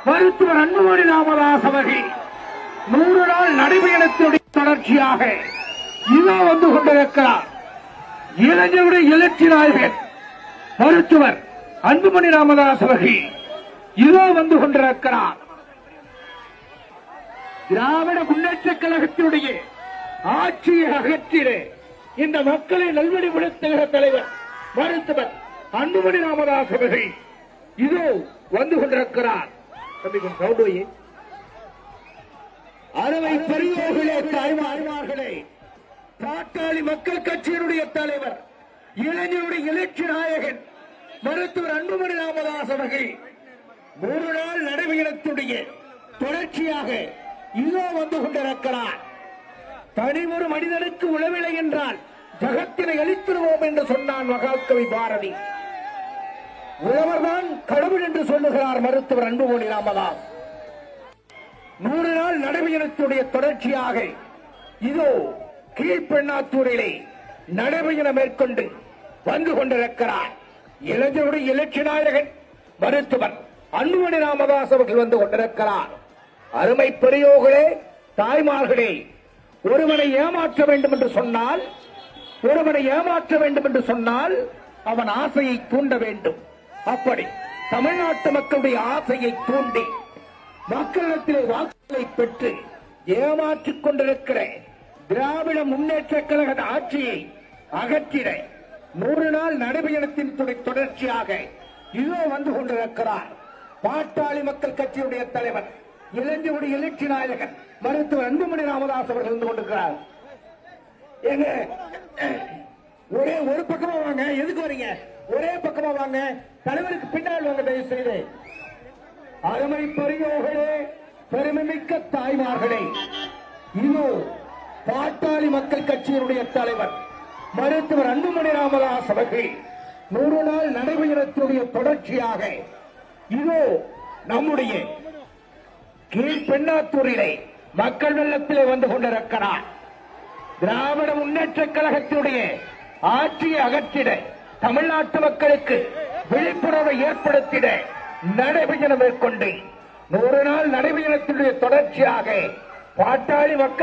மருத்துவர் அன்புமணி ராமதாஸ் அவர்கள் 100 நாள் நடைபயணத்துடைய தொடர்ச்சியாக இதோ வந்து கொண்டிருக்கிறார். இளைஞருடைய எழுச்சி நாயகன் மருத்துவர் அன்புமணி ராமதாஸ் அவர்கள் இதோ வந்து கொண்டிருக்கிறார். திராவிட முன்னேற்ற கழகத்தினுடைய ஆட்சியை அகற்றிட இந்த மக்களை நல்வழிப்படுத்துகிற தலைவர் மருத்துவர் அன்புமணி ராமதாஸ் அவர்கள் இதோ வந்து கொண்டிருக்கிறார். அறுவை பெரியோர்களே, தாய்மார்களே, பாட்டாளி மக்கள் கட்சியினுடைய தலைவர் இளைஞருடைய எழுச்சி நாயகன் மருத்துவர் அன்புமணி ராமதாஸ் அவர்கள் 100 நாள் நடைபயணத்துடைய தொடர்ச்சியாக இதோ வந்து கொண்டிருக்கிறார். தனி ஒரு மனிதனுக்கு உளவில்லை என்றால் ஜகத்தினை அளித்திருவோம் என்று சொன்னான் மகாகவி பாரதி. உழவர்தான் கடவுள் என்று சொல்லுகிறார் மருத்துவர் அன்புமணி ராமதாஸ். 100 நாள் நடைபயணத்துடைய தொடர்ச்சியாக இதோ கீழ்பெண்ணாத்தூரிலே நடைபயணம் மேற்கொண்டு வந்து கொண்டிருக்கிறார். இளைஞருடைய எழுச்சி நாயகன் மருத்துவர் அன்புமணி ராமதாஸ் அவர்கள் வந்து கொண்டிருக்கிறார். அருமை பெரியோர்களே, தாய்மார்களே, ஒருவனை ஏமாற்ற வேண்டும் என்று சொன்னால் அவன் ஆசையை தூண்ட வேண்டும். அப்படி தமிழ்நாட்டு மக்களுடைய ஆசையை தூண்டி மக்களிடத்திலே வாக்குகளை பெற்று ஏமாற்றிக் கொண்டிருக்கிற திராவிட முன்னேற்ற கழக ஆட்சியை அகற்றிட 100 நாள் நடைபயணத்தின் தொடர்ச்சியாக இதோ வந்து கொண்டிருக்கிறார். பாட்டாளி மக்கள் கட்சியுடைய தலைவர் இளைஞருடைய எழுச்சி நாயகன் மருத்துவர் அன்புமணி ராமதாஸ் அவர்கள் வந்து கொண்டிருக்கிறார். எங்க ஒரே ஒரு பக்கமா வாங்க, எதுக்கு வரீங்க? ஒரே பக்கமா வாங்க, தலைவருக்கு பின்னால் வாங்க தயவு செய்து. அருமை பெரியோர்களே, பெருமைமிக்க தாய்மார்களே, இதோ பாட்டாளி மக்கள் கட்சியினுடைய தலைவர் மருத்துவர் அன்புமணி ராமதாஸ் அவர்கள் 100 நாள் நடைபயணத்துடைய தொடர்ச்சியாக இதோ நம்முடைய கீழ்பெண்ணாத்தூரிலே மக்கள் வெள்ளத்திலே வந்து கொண்டிருக்கிறார். திராவிட முன்னேற்ற கழகத்தினுடைய ஆட்சியை அகற்றிட தமிழ்நாட்டு மக்களுக்கு விழிப்புணர்வை ஏற்படுத்திட நடைபயணம் மேற்கொண்டு 100 நாள் நடைபயணத்தினுடைய தொடர்ச்சியாக பாட்டாளி மக்கள்